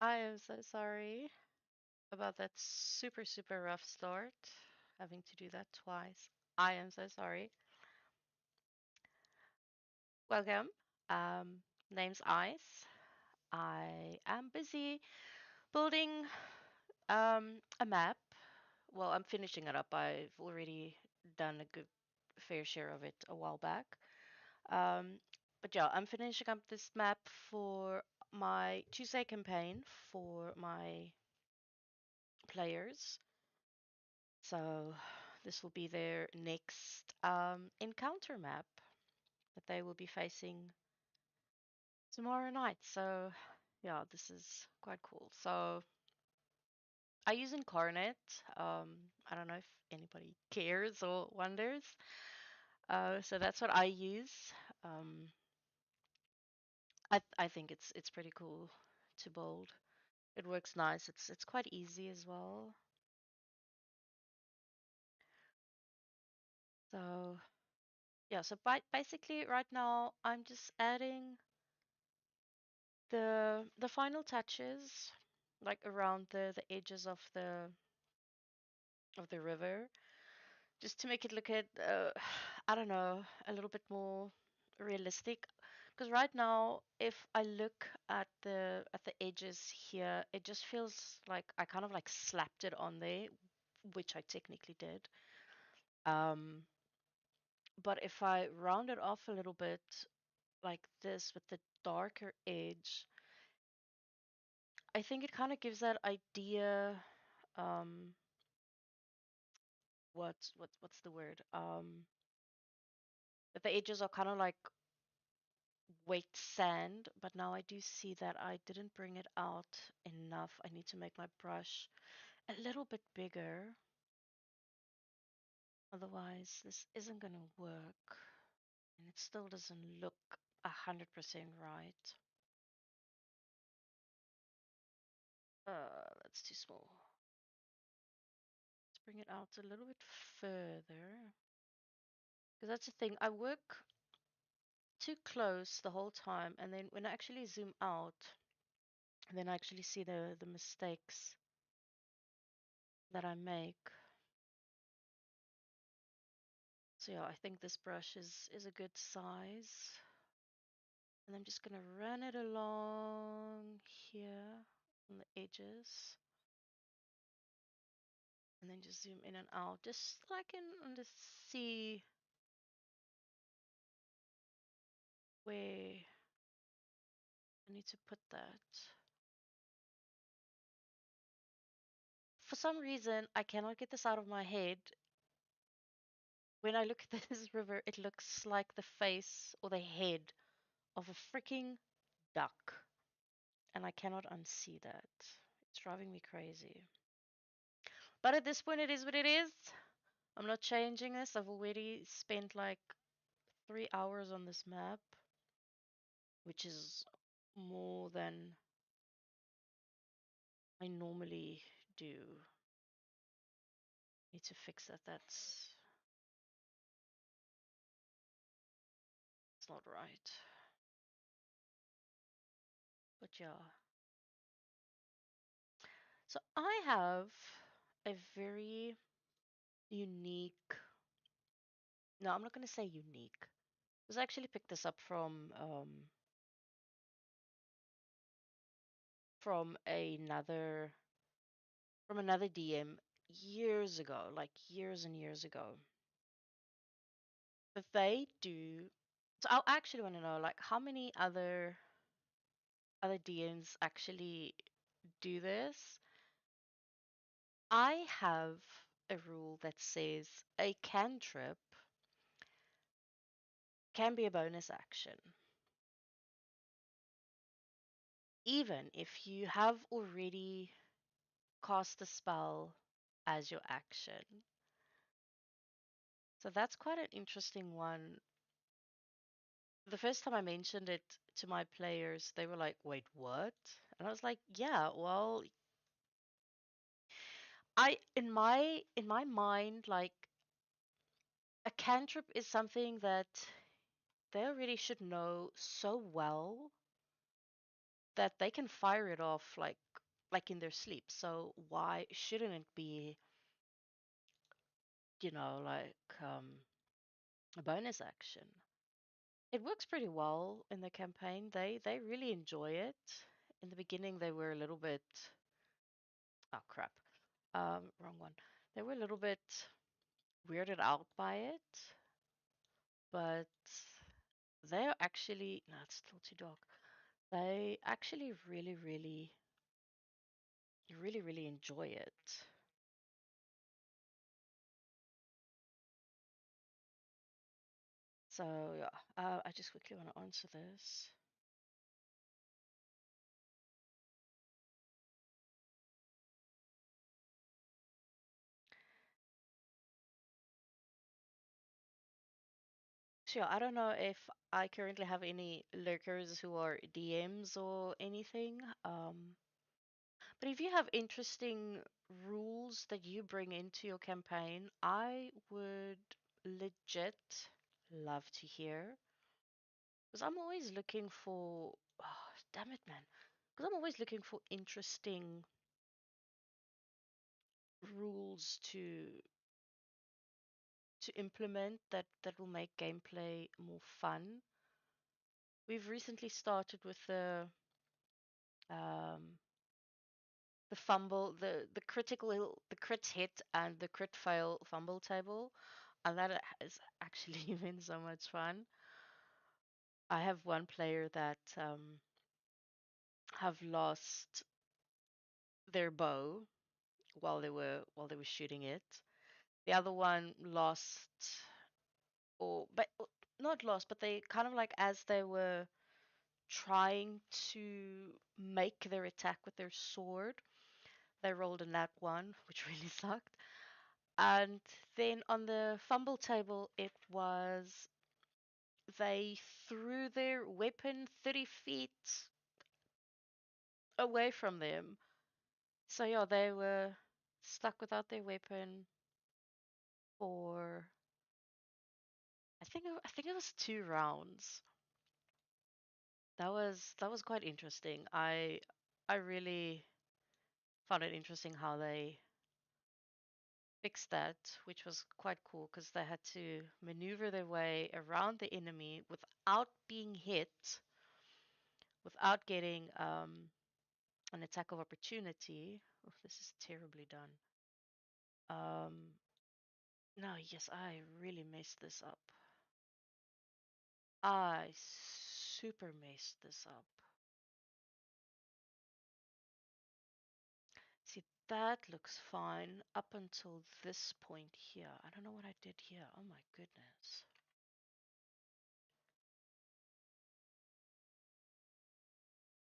I am so sorry about that super rough start. Having to do that twice. I am so sorry. Welcome. Um, Name's Ice. I am busy building a map. Well, I'm finishing it up. I've already done a good fair share of it a while back. Um, but yeah, I'm finishing up this map for my Tuesday campaign for my players. So this will be their next encounter map that they will be facing tomorrow night. So yeah, this is quite cool. So I use Incarnate. I don't know if anybody cares or wonders. So that's what I use. Um, I think it's pretty cool to build. It works nice. It's quite easy as well. So yeah, so basically right now I'm just adding the final touches like around the edges of the river just to make it look at I don't know, a little bit more realistic, because right now if I look at the edges here, it just feels like I kind of like slapped it on there, which I technically did. um but if I round it off a little bit like this with the darker edge, I think it kind of gives that idea. Um, what's the word? That the edges are kind of like wet sand, but now I do see that I didn't bring it out enough. I need to make my brush a little bit bigger. Otherwise, this isn't gonna work, and it still doesn't look 100% right. That's too small. Let's bring it out a little bit further. Because that's the thing, I work too close the whole time, and then when I actually zoom out, then I actually see the mistakes that I make. So yeah, I think this brush is a good size. And I'm just gonna run it along here on the edges, and then just zoom in and out, just so I can see where I need to put that. For some reason, I cannot get this out of my head. When I look at this river, it looks like the face or the head of a freaking duck. And I cannot unsee that. It's driving me crazy. But at this point, it is what it is. I'm not changing this. I've already spent like 3 hours on this map, which is more than I normally do. Need to fix that. It's not right. But yeah. So I have a very unique. No, I'm not going to say unique. Because I actually picked this up from another DM years ago, like years and years ago. But they do. So I actually want to know, like, how many other DMs actually do this? I have a rule that says a cantrip can be a bonus action, even if you have already cast the spell as your action. So that's quite an interesting one. The first time I mentioned it to my players, they were like, "Wait, what?" And I was like, "Yeah, well, I in my mind, like a cantrip is something that they already should know so well that they can fire it off like in their sleep. So why shouldn't it be, a bonus action? It works pretty well in the campaign. They really enjoy it. In the beginning, they were a little bit, oh crap, wrong one. They were a little bit weirded out by it, but they're actually, no, it's still too dark. They actually really enjoy it. So yeah, I just quickly want to answer this. Sure, I don't know if I currently have any lurkers who are DMs or anything. But if you have interesting rules that you bring into your campaign, I would legit love to hear. Because I'm always looking for, oh, damn it, man. Because I'm always looking for interesting rules to implement that will make gameplay more fun. We've recently started with um, the fumble, the crit hit and the crit fail fumble table, and that has actually been so much fun. I have one player that have lost their bow while they were shooting it. The other one lost, or but not lost, but they kind of like as they were trying to make their attack with their sword, they rolled a nat one, which really sucked. And then on the fumble table, it was they threw their weapon 30 feet away from them. So yeah, they were stuck without their weapon for I think it was 2 rounds. That was quite interesting. I really found it interesting how they fixed that, which was quite cool because they had to maneuver their way around the enemy without being hit, without getting an attack of opportunity. Oh, this is terribly done. Um, no, yes, I really messed this up. I super messed this up. See, that looks fine up until this point here. I don't know what I did here. Oh my goodness.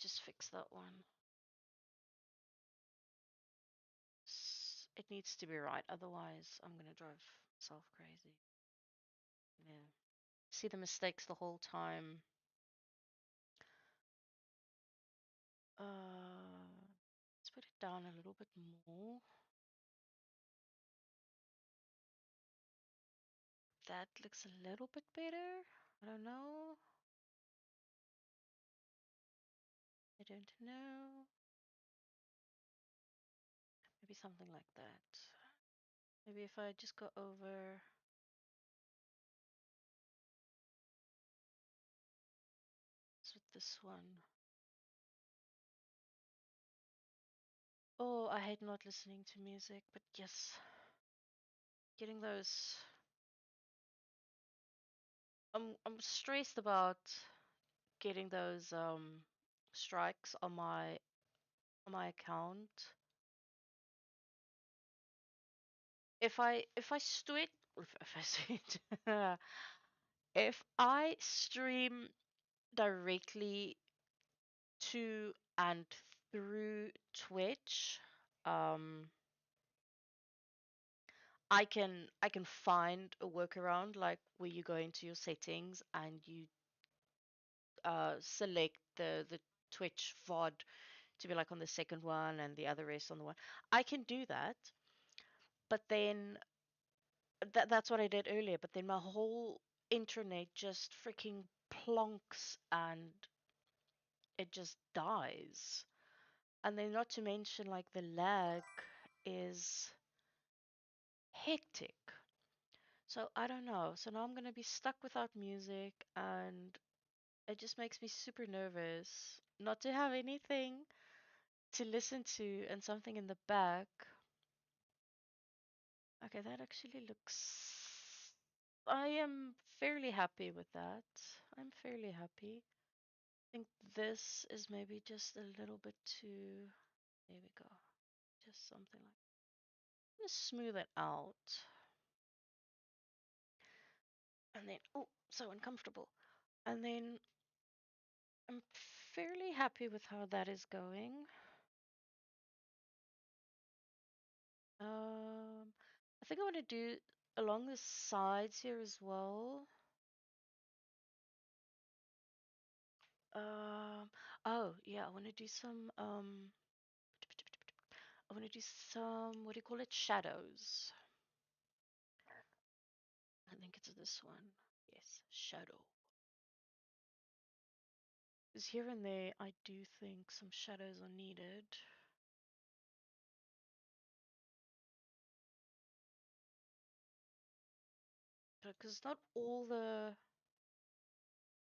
Just fix that one. It needs to be right, otherwise I'm gonna drive myself crazy. Yeah. See the mistakes the whole time. Let's put it down a little bit more. That looks a little bit better. I don't know. I don't know. Maybe something like that. Maybe if I just go over with this one. Oh, I hate not listening to music, but yes, getting those. I'm stressed about getting those strikes on my account. If I stream if I stream if I stream directly to and through Twitch, um, I can find a workaround like where you go into your settings and you select the Twitch VOD to be like on the second one and the other rest on the one. I can do that, but then that's what I did earlier. But then my whole internet just freaking plonks and it just dies. And then not to mention like the lag is hectic. So I don't know. So now I'm gonna be stuck without music, and it just makes me super nervous not to have anything to listen to and something in the back. Okay, that actually looks. I am fairly happy with that. I'm fairly happy. I think this is maybe just a little bit too. There we go. Just something like. I'm gonna smooth it out. And then, oh, so uncomfortable. And then I'm fairly happy with how that is going. I think I want to do along the sides here as well. Um, oh yeah, I want to do some I want to do some, what do you call it? Shadows. I think it's this one. Yes, shadow. Because here and there, I do think some shadows are needed. Because not all the,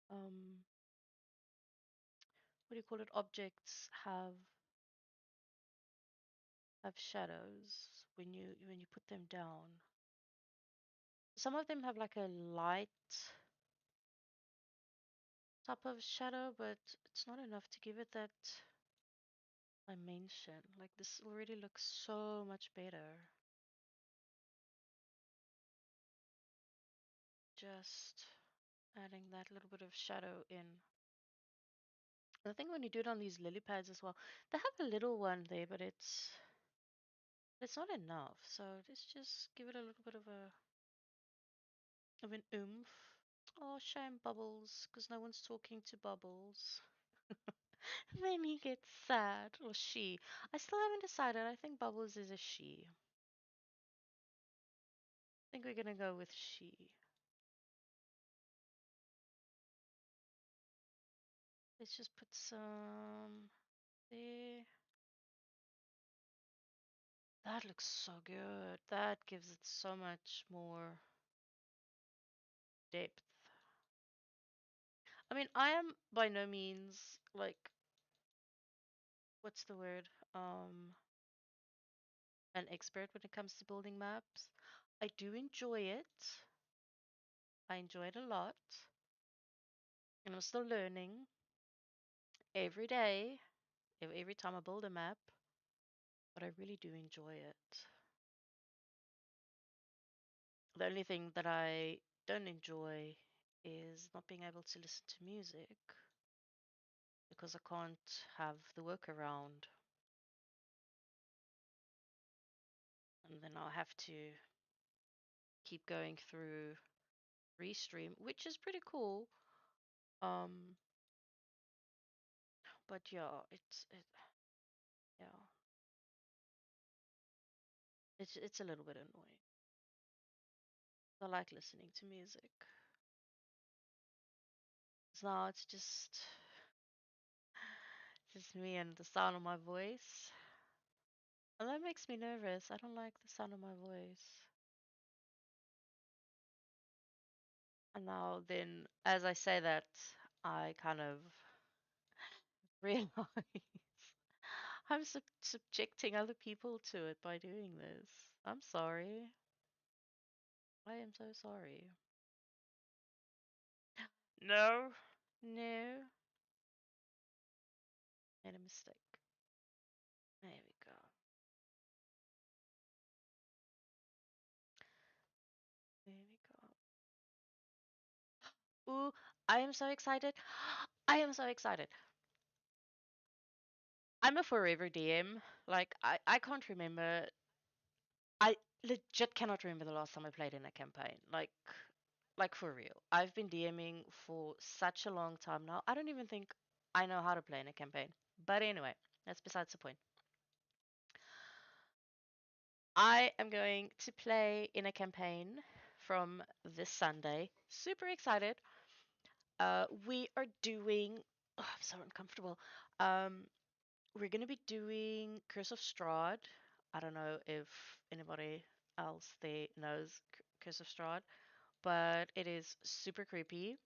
um, what do you call it? Objects have shadows when you put them down. Some of them have like a light type of shadow, but it's not enough to give it that dimension. Like this already looks so much better. Just adding that little bit of shadow in. I think when you do it on these lily pads as well, they have a little one there, but it's not enough. So let's just give it a little bit of an oomph. Oh, shame Bubbles, because no one's talking to Bubbles. Then he gets sad, or she. I still haven't decided. I think Bubbles is a she. I think we're gonna go with she. Let's just put some there. That looks so good. That gives it so much more depth. I mean, I am by no means like, what's the word? An expert when it comes to building maps. I do enjoy it. I enjoy it a lot. And I'm still learning every day, every time I build a map, but I really do enjoy it. The only thing that I don't enjoy is not being able to listen to music because I can't have the workaround. And then I'll have to keep going through Restream, which is pretty cool. Um, but yeah, yeah, it's a little bit annoying. I like listening to music. So now it's just me and the sound of my voice. And that makes me nervous. I don't like the sound of my voice. And now then, as I say that, I kind of realize I'm subjecting other people to it by doing this. I'm sorry. I am so sorry. No, no, made a mistake. There we go. There we go. Ooh, I am so excited. I am so excited. I'm a forever DM. Like I can't remember. I legit cannot remember the last time I played in a campaign. Like for real. I've been DMing for such a long time now. I don't even think I know how to play in a campaign. But anyway, that's besides the point. I am going to play in a campaign from this Sunday. Super excited. We are doing Oh, I'm so uncomfortable. Um, we're gonna be doing Curse of Strahd. I don't know if anybody else there knows Curse of Strahd, but it is super creepy.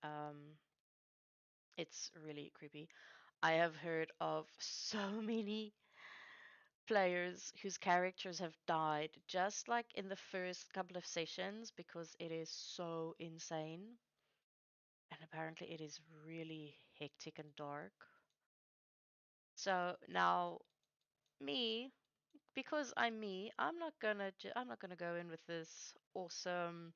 Um, it's really creepy. I have heard of so many players whose characters have died just like in the first couple of sessions because it is so insane. And apparently it is really hectic and dark. So now me, because I'm me, I'm not gonna go in with this awesome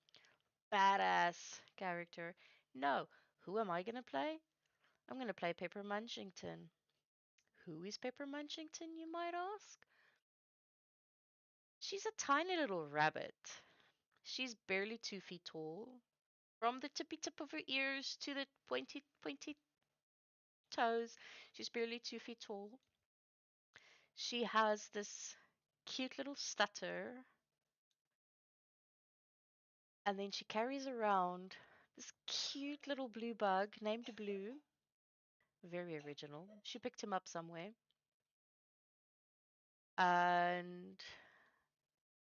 badass character. No, who am I gonna play? I'm gonna play Pepper Munchington. Who is Pepper Munchington, you might ask? She's a tiny little rabbit. She's barely 2 feet tall. From the tippy tip of her ears to the pointy toes, she's barely 2 feet tall. She has this cute little stutter, and then she carries around this cute little blue bug named Blue. Very original. She picked him up somewhere. And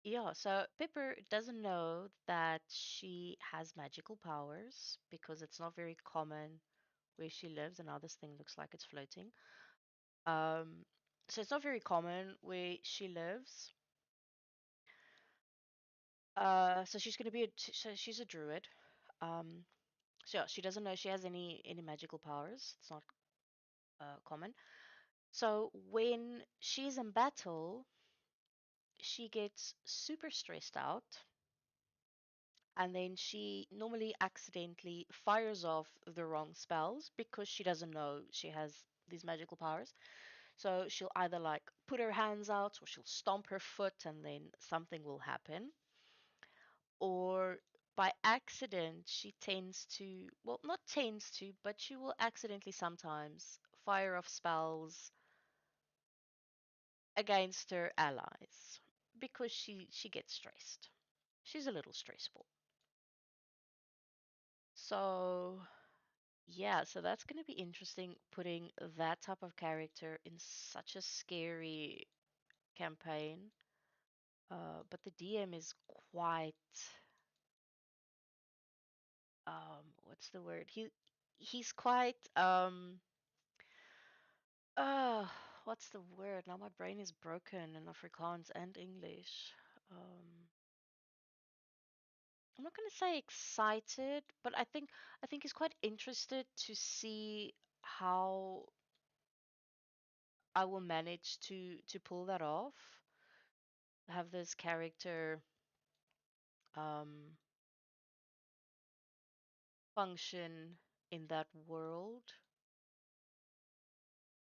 yeah, so Pipper doesn't know that she has magical powers because it's not very common where she lives, and now this thing looks like it's floating. Um, so it's not very common where she lives. So she's gonna be so she's a druid. Um, so yeah, she doesn't know she has any magical powers. It's not common. So when she's in battle, she gets super stressed out, and then she normally accidentally fires off the wrong spells because she doesn't know she has these magical powers. So she'll either like put her hands out or she'll stomp her foot and then something will happen. Or by accident, she tends to, well, not tends to, but she will accidentally sometimes fire off spells against her allies because she gets stressed. She's a little stressful. So, yeah, so that's going to be interesting putting that type of character in such a scary campaign. But the DM is quite, what's the word? He's quite, what's the word? Now my brain is broken in Afrikaans and English. Um, I'm not going to say excited, but I think he's quite interested to see how I will manage to pull that off. Have this character um function in that world.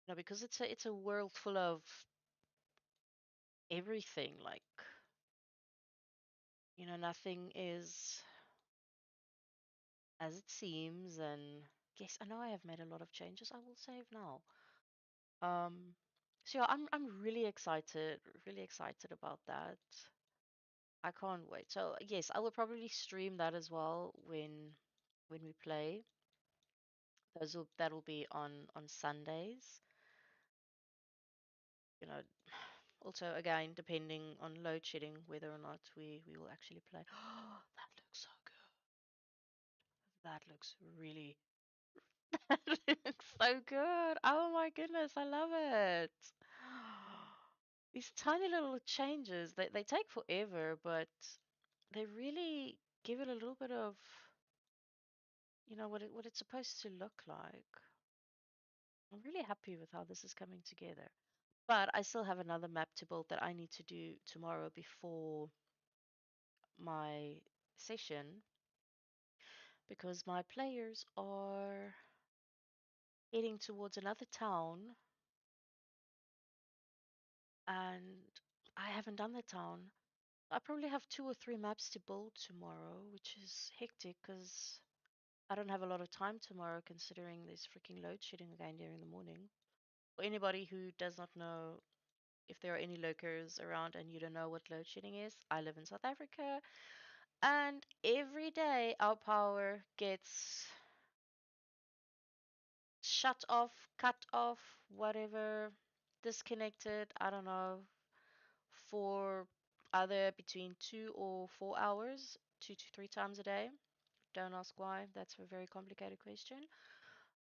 You know, because it's a world full of everything. Like, nothing is as it seems. And yes, I know I have made a lot of changes. I will save now. Um, so yeah, I'm really excited about that. I can't wait. So yes, I will probably stream that as well when we play. That'll be on Sundays. You know, also again depending on load shedding whether or not we will actually play. Oh, that looks so good. That looks really that looks so good. Oh my goodness, I love it. These tiny little changes, they take forever, but they really give it a little bit of, what it's supposed to look like. I'm really happy with how this is coming together. But I still have another map to build that I need to do tomorrow before my session because my players are heading towards another town and I haven't done the town. I probably have 2 or 3 maps to build tomorrow, which is hectic because I don't have a lot of time tomorrow considering there's freaking load shedding again here in the morning. For anybody who does not know, if there are any lurkers around and you don't know what load shedding is, I live in South Africa and every day our power gets shut off, cut off, whatever, disconnected, I don't know, for either between 2 or 4 hours, 2 to 3 times a day. Don't ask why. That's a very complicated question.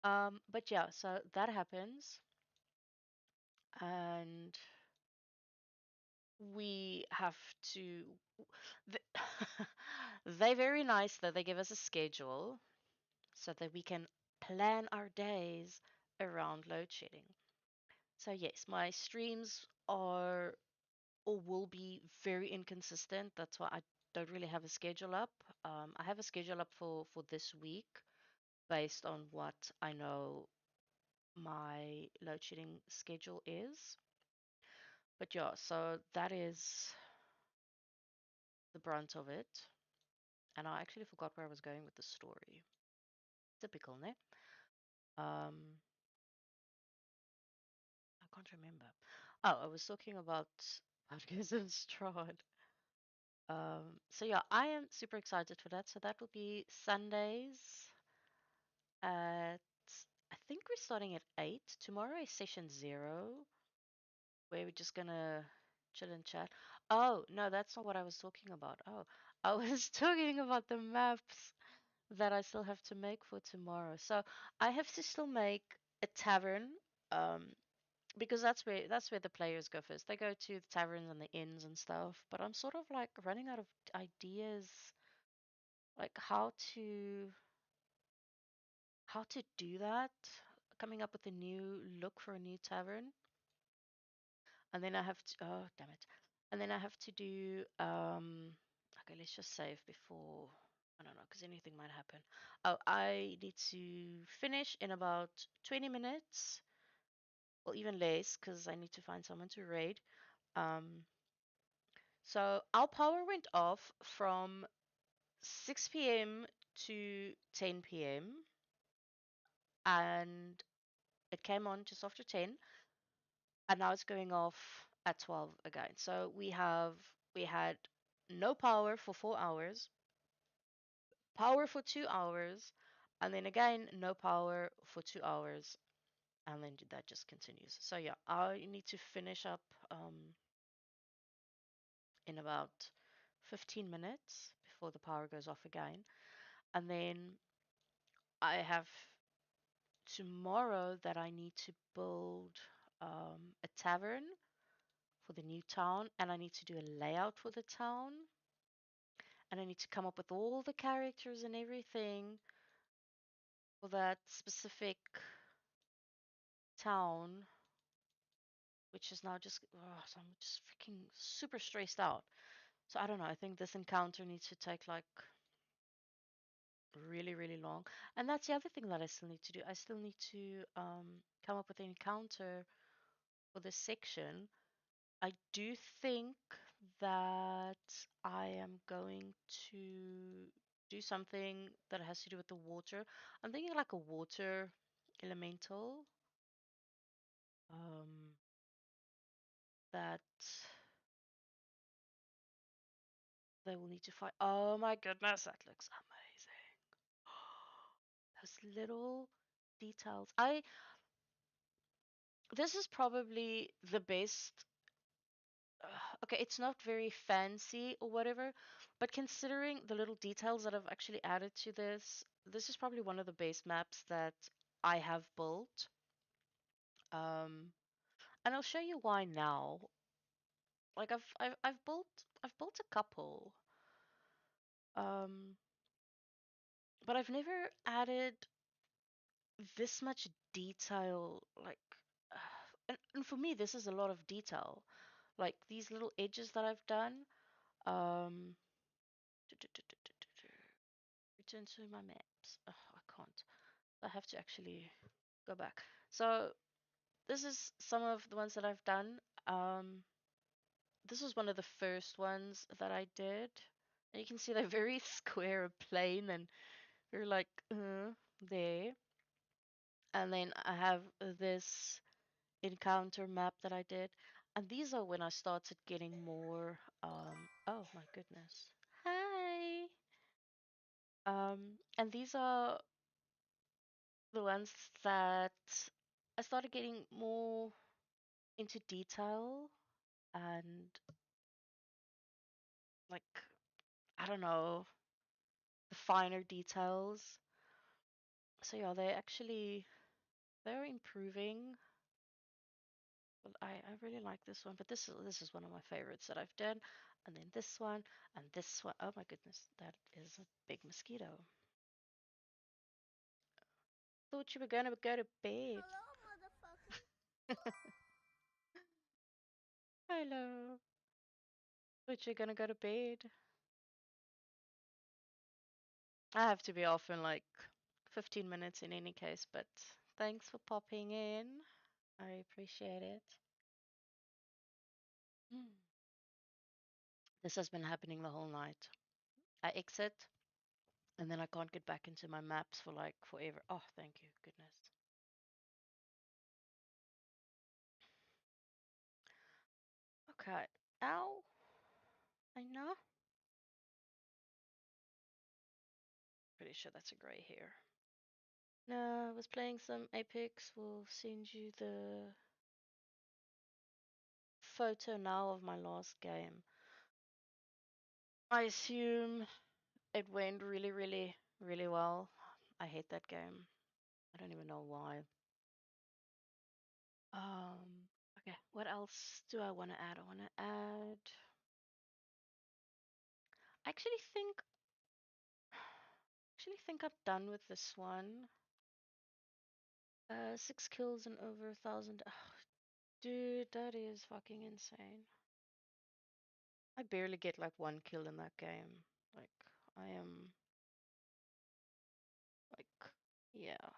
But yeah, so that happens, and we have to. th- They're very nice that they give us a schedule so that we can plan our days around load shedding. So yes, my streams are or will be very inconsistent. That's why I don't really have a schedule up. I have a schedule up for this week based on what I know my load shedding schedule is. But yeah, so that is the brunt of it. And I actually forgot where I was going with the story. Typical, ne? Um, I can't remember. Oh, I was talking about Podcast and Strahd. So yeah, I am super excited for that. So that will be Sundays at, I think we're starting at 8. Tomorrow is session 0, where we're just gonna chill and chat. Oh, no, that's not what I was talking about. Oh, I was talking about the maps that I still have to make for tomorrow. So I have to still make a tavern, um, because that's where the players go first. They go to the taverns and the inns and stuff. But I'm sort of like running out of ideas, like how to do that. Coming up with a new look for a new tavern, and then I have to. Oh, damn it! And then I have to do. Okay, let's just save before. I don't know, because anything might happen. Oh, I need to finish in about 20 minutes, or even less, because I need to find someone to raid. Um, so our power went off from 6 p.m. to 10 p.m. and it came on just after 10, and now it's going off at 12 again. So we had no power for 4 hours, power for 2 hours, and then again no power for 2 hours, and then that just continues. So yeah, I need to finish up in about 15 minutes before the power goes off again. And then I have tomorrow that I need to build a tavern for the new town, and I need to do a layout for the town, and I need to come up with all the characters and everything for that specific town, which is now just, oh, so I'm just freaking super stressed out. So I don't know. I think this encounter needs to take like really, really long. And that's the other thing that I still need to do. I still need to come up with an encounter for this section. I do think that I am going to do something that has to do with the water. I'm thinking like a water elemental um, that they will need to fight. Oh my goodness, that looks amazing. Those little details. This is probably the best. Okay, it's not very fancy or whatever, but considering the little details that I've actually added to this, this is probably one of the base maps that I have built. Um, and I'll show you why now. Like I've built a couple, um, but I've never added this much detail. Like, and for me, this is a lot of detail. Like these little edges that I've done. Um, Return to my maps. Oh, I can't. I have to actually go back. So this is some of the ones that I've done. Um, this was one of the first ones that I did. And you can see they're very square and plain and they're like there. And then I have this encounter map that I did. And these are when I started getting more oh my goodness. Hi. And these are the ones that I started getting more into detail and like I don't know, the finer details. So yeah, they're improving. But I really like this one, but this is one of my favorites that I've done. And then this one and this one. Oh my goodness, that is a big mosquito. Thought you were gonna go to bed. Hello. Thought you were gonna go to bed. I have to be off in like 15 minutes in any case, but thanks for popping in. I appreciate it. Mm. This has been happening the whole night. I exit and then I can't get back into my maps for like forever. Oh, thank you. Goodness. Okay. Ow. I know. Pretty sure that's a gray hair. No, I was playing some Apex. We'll send you the photo now of my last game. I assume it went really, really, really well. I hate that game. I don't even know why. Okay, what else do I want to add? I want to add. I actually think I'm done with this one. 6 kills and over 1,000. Oh, dude, that is fucking insane. I barely get like 1 kill in that game. Like, I am like, yeah,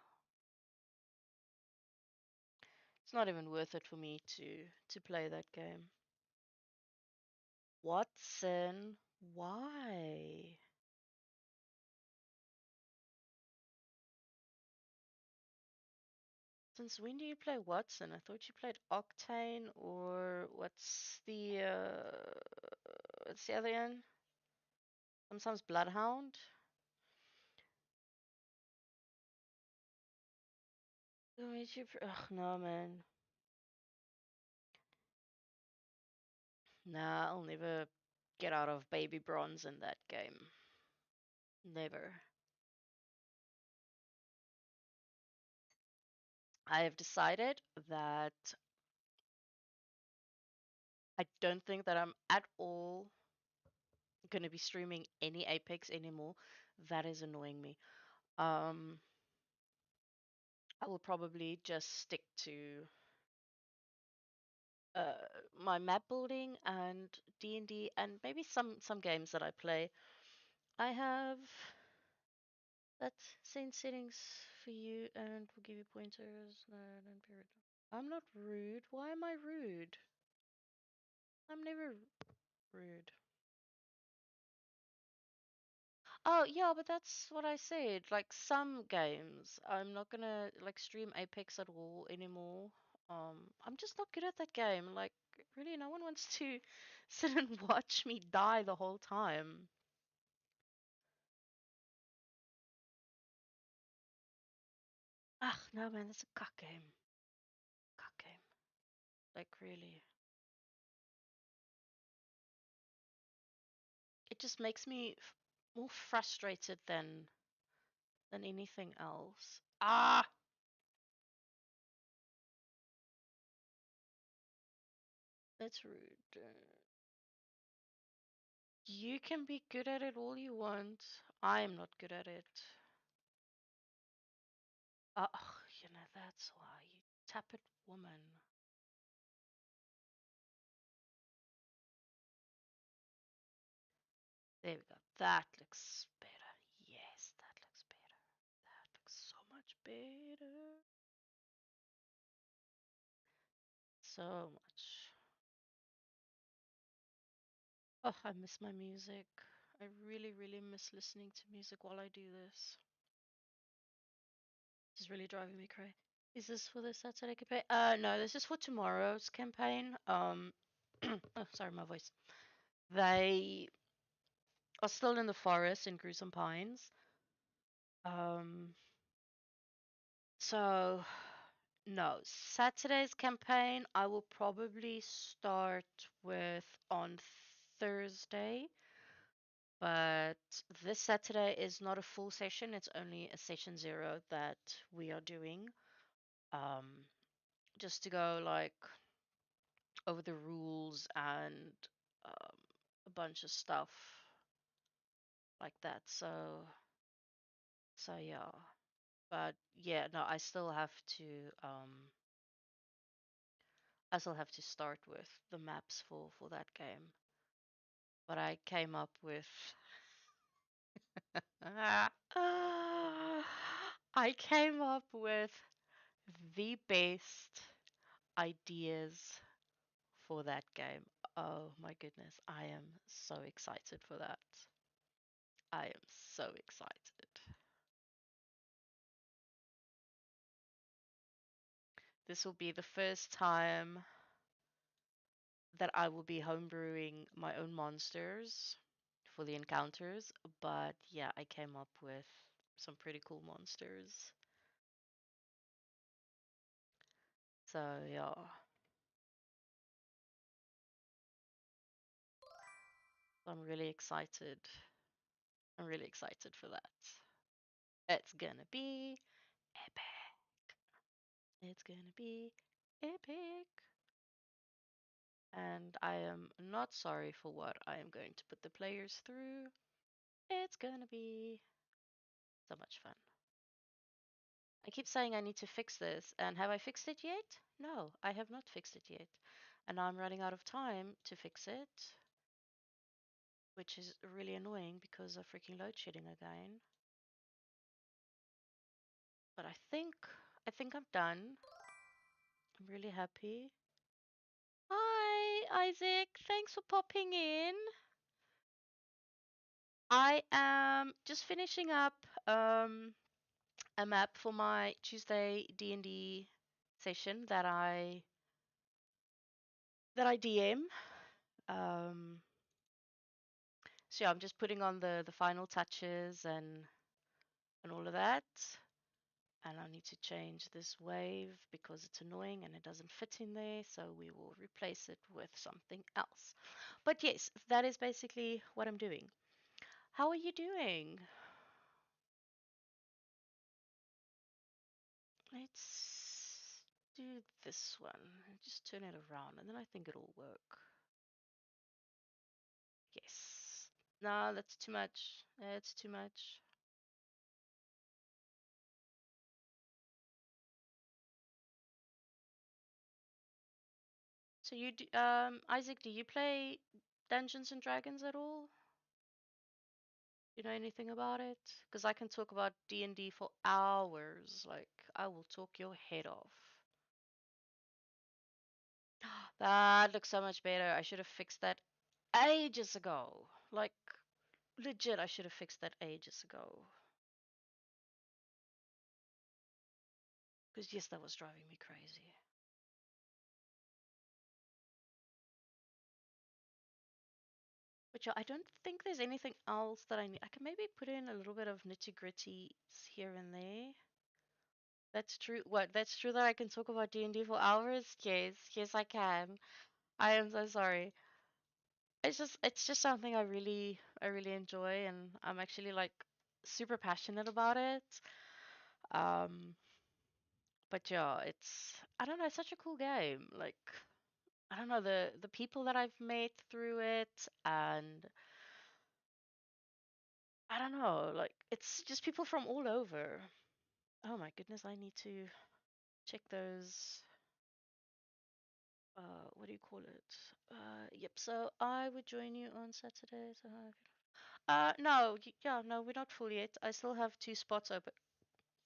it's not even worth it for me to play that game. Watson, why? Since when do you play Watson? I thought you played Octane or what's the other one? Sometimes Bloodhound. Who made you? Ugh, no, man. Nah, I'll never get out of baby bronze in that game. Never. I have decided that I don't think that I'm at all going to be streaming any Apex anymore. That is annoying me. Um, I will probably just stick to my map building and D&D and maybe some games that I play. I have that same settings for you and will give you pointers. No, don't be rude. I'm not rude. Why am I rude? I'm never rude. Oh, yeah, but that's what I said. Like some games, I'm not gonna like stream Apex at all anymore. I'm just not good at that game. Like, really, no one wants to sit and watch me die the whole time. Ugh, no, man, that's a cuck game. Cuck game. Like, really. It just makes me more frustrated than anything else. Ah, that's rude. You can be good at it all you want. I'm not good at it. That's why you tap it, woman. There we go. That looks better. Yes, that looks better. That looks so much better. So much. Oh, I miss my music. I really, really miss listening to music while I do this. It's really driving me crazy. Is this for the Saturday campaign? No, this is for tomorrow's campaign. Oh, sorry, my voice. They are still in the forest in Gruesome Pines. Um, So, no, Saturday's campaign I will probably start with on Thursday, but this Saturday is not a full session, it's only a session 0 that we are doing. Um, just to go like over the rules and um, a bunch of stuff like that. So yeah. But yeah, no, I still have to start with the maps for that game. But I came up with I came up with the best ideas for that game. Oh my goodness, I am so excited for that. I am so excited. This will be the first time that I will be homebrewing my own monsters for the encounters, but yeah, I came up with some pretty cool monsters. So yeah, I'm really excited. I'm really excited for that. It's gonna be epic. It's gonna be epic. And I am not sorry for what I am going to put the players through. It's gonna be so much fun. I keep saying I need to fix this, and have I fixed it yet? No, I have not fixed it yet. And now I'm running out of time to fix it, which is really annoying because of freaking load shedding again. But I think I'm done. I'm really happy. Hi, Isaac. Thanks for popping in. I am just finishing up a map for my Tuesday D&D session that I DM. Um, so yeah, I'm just putting on the final touches and all of that. And I need to change this wave because it's annoying and it doesn't fit in there, so we will replace it with something else. But yes, that is basically what I'm doing. How are you doing? Let's do this one. Just turn it around and then I think it'll work. Yes. No, that's too much. That's too much. So Isaac, do you play Dungeons and Dragons at all? You know anything about it? Because I can talk about D&D for hours. Like, I will talk your head off. That looks so much better. I should have fixed that ages ago. Like, legit, I should have fixed that ages ago. Because, yes, that was driving me crazy. But yeah, I don't think there's anything else that I need. I can maybe put in a little bit of nitty-gritty here and there. That's true. What? That's true that I can talk about D&D for hours? Yes, yes, I can. I am so sorry. It's just something I really enjoy, and I'm actually like super passionate about it. Um, but yeah, I don't know, it's such a cool game. Like I don't know the people that I've met through it, and I don't know, like it's just people from all over. Oh my goodness, I need to check those. What do you call it? Yep. So I would join you on Saturday. No, yeah, no, we're not full yet. I still have 2 spots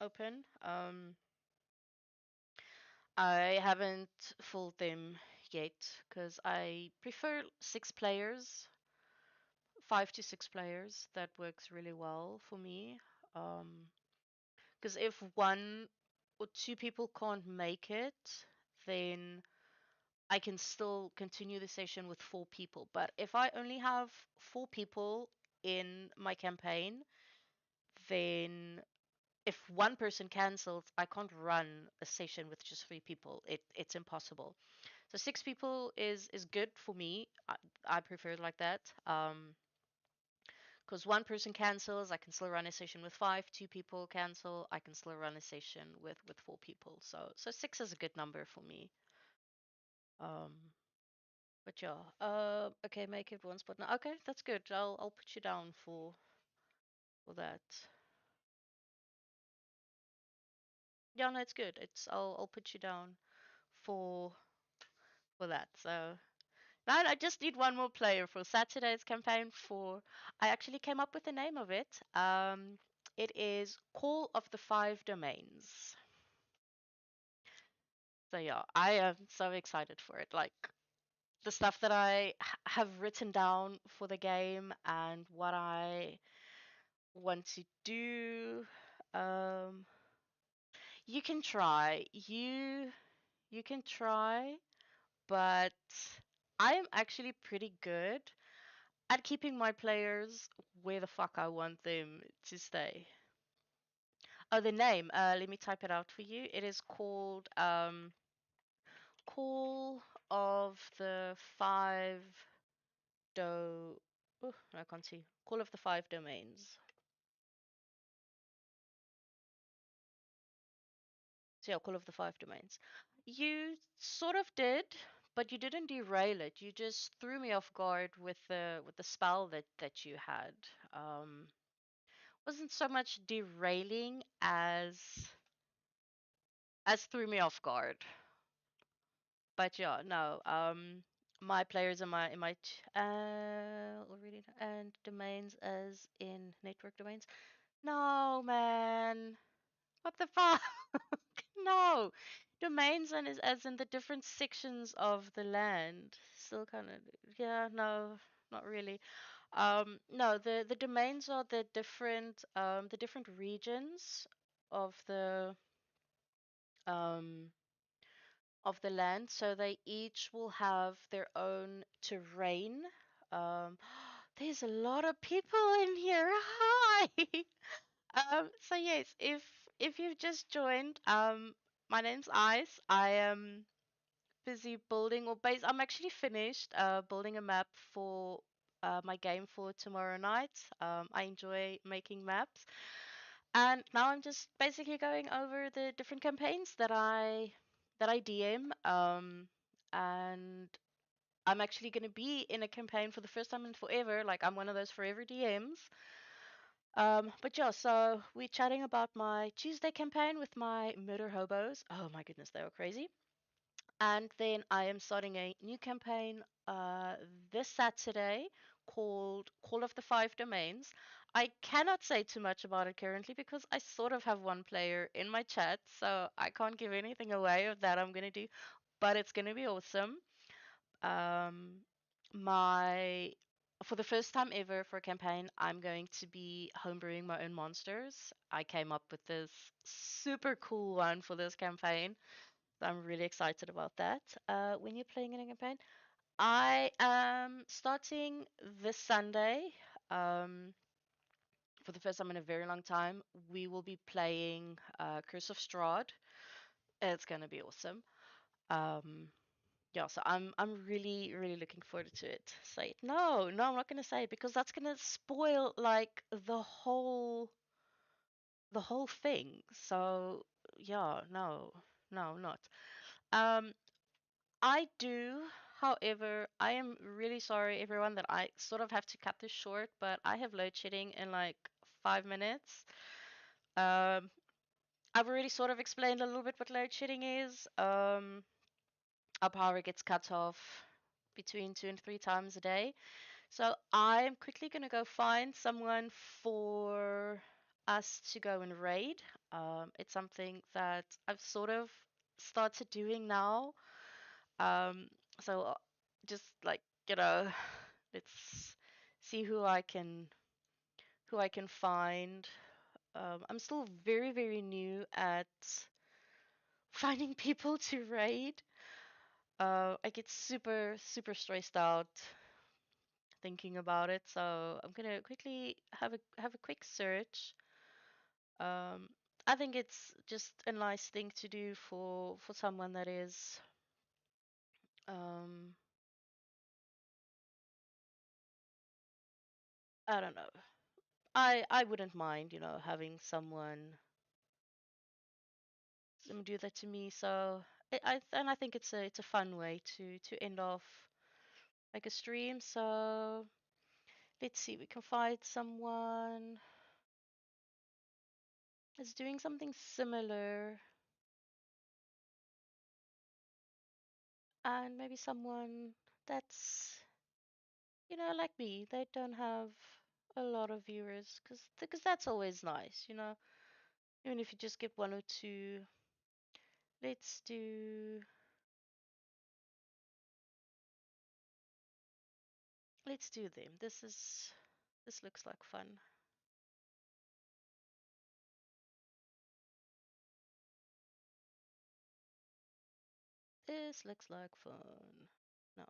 open. I haven't filled them yet because I prefer 6 players, 5 to 6 players. That works really well for me. Um, because if 1 or 2 people can't make it, then I can still continue the session with 4 people. But if I only have 4 people in my campaign, then if one person cancels, I can't run a session with just three people. It's impossible. So six people is good for me. I prefer it like that. Because one person cancels, I can still run a session with five. Two people cancel, I can still run a session with four people. So six is a good number for me. Um, but yeah. Okay, make it one spot now. Okay, that's good. I'll put you down for that. Yeah, no, it's good. I'll put you down for for that. So now I just need one more player for Saturday's campaign for. I actually came up with the name of it. It is Call of the Five Domains. So yeah, I am so excited for it. Like the stuff that I have written down for the game and what I want to do. Um, you can try. You can try, but I am actually pretty good at keeping my players where the fuck I want them to stay. Oh, the name. Let me type it out for you. It is called Call of the Five Do. Oh, I can't see. Call of the Five Domains. So yeah, Call of the Five Domains. You sort of did, but you didn't derail it. You just threw me off guard with the spell that you had. Um, wasn't so much derailing as threw me off guard. But yeah, no. My players already and domains as in network domains. No, man. What the fuck? No. Domains and is as in the different sections of the land. Still kind of, yeah, no, not really. No, the domains are the different regions of um the land. So they each will have their own terrain. Um, there's a lot of people in here. Hi. So yes, if you've just joined, my name's Ice. I am busy building or base. I'm actually finished building a map for my game for tomorrow night. I enjoy making maps, and now I'm just basically going over the different campaigns that I DM. And I'm actually going to be in a campaign for the first time in forever. Like I'm one of those forever DMs. But yeah, so we're chatting about my Tuesday campaign with my murder hobos. Oh my goodness, they were crazy. And then I am starting a new campaign this Saturday called Call of the Five Domains. I cannot say too much about it currently because I sort of have one player in my chat, so I can't give anything away of that I'm gonna do, but it's gonna be awesome. Um, my For the first time ever for a campaign, I'm going to be homebrewing my own monsters. I came up with this super cool one for this campaign. I'm really excited about that. When you're playing in a campaign, I am starting this Sunday. Um, for the first time in a very long time, we will be playing Curse of Strahd. It's gonna be awesome. Um, yeah, so I'm really really looking forward to it. Say it. No, no, I'm not gonna say it because that's gonna spoil like the whole thing. So yeah, no, no, not. Um, I do. However, I am really sorry, everyone, that I sort of have to cut this short, but I have load shedding in like 5 minutes. Um, I've already sort of explained a little bit what load shedding is. Our power gets cut off between 2 and 3 times a day. So I'm quickly gonna go find someone for us to go and raid. It's something that I've sort of started doing now. Um, so just like, you know, let's see who I can find. I'm still very, very new at finding people to raid. I get super, super stressed out thinking about it, so I'm gonna quickly have a quick search. Um, I think it's just a nice thing to do for someone that is um I don't know. I wouldn't mind, having someone do that to me. So I think it's a fun way to end off like a stream. So let's see, we can find someone that's doing something similar, and maybe someone that's like me. They don't have a lot of viewers, because that's always nice. Even if you just get one or two. Let's do let's do them. This looks like fun. This looks like fun. No.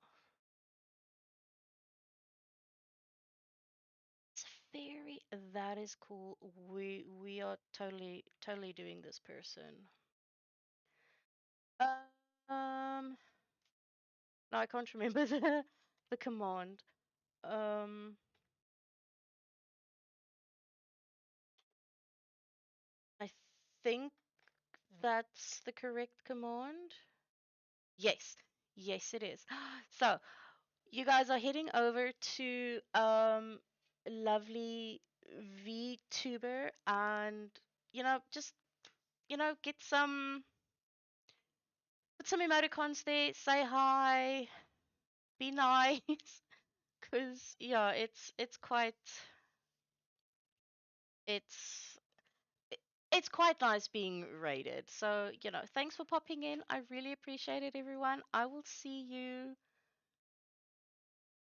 It's very that is cool. We are totally doing this person. Um no, I can't remember the command. Um I think that's the correct command. Yes. Yes, it is. So, you guys are heading over to lovely VTuber and just get some put some emoticons there, say hi, be nice, because yeah, it's it's quite nice being rated. So, thanks for popping in. I really appreciate it, everyone. I will see you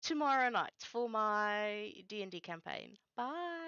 tomorrow night for my D&D campaign. Bye.